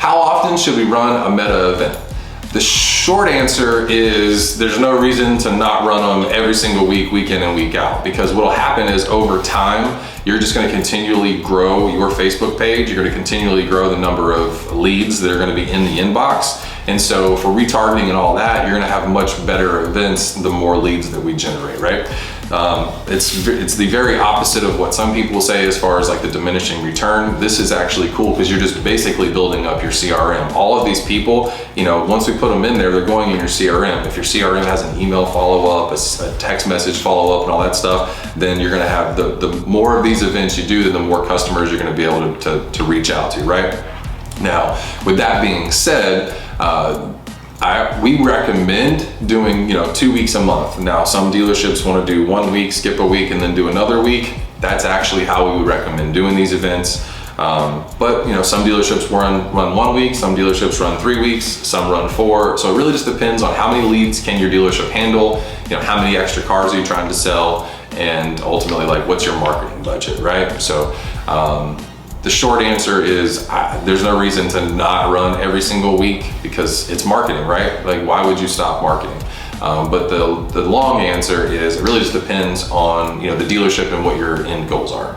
how often should we run a meta event? The short answer is there's no reason to not run them every single week, week in and week out, because what'll happen is over time, you're just gonna continually grow your Facebook page. You're gonna continually grow the number of leads that are gonna be in the inbox. And so for retargeting and all that, you're gonna have much better events the more leads that we generate, right? It's the very opposite of what some people say as far as like the diminishing return. This is actually cool because you're just basically building up your CRM. All of these people, you know, once we put them in there, they're going in your CRM. If your CRM has an email follow-up, a text message follow-up and all that stuff, then you're gonna have the more of these events you do, then the more customers you're gonna be able to reach out to, right? Now, with that being said, we recommend doing 2 weeks a month. Now, some dealerships want to do 1 week, skip a week, and then do another week. That's actually how we would recommend doing these events. But some dealerships run 1 week, some dealerships run 3 weeks, some run 4. So it really just depends on how many leads can your dealership handle, how many extra cars are you trying to sell, and ultimately like what's your marketing budget, right? So the short answer is there's no reason to not run every single week because it's marketing, right? Like, why would you stop marketing? But the long answer is it really just depends on the dealership and what your end goals are.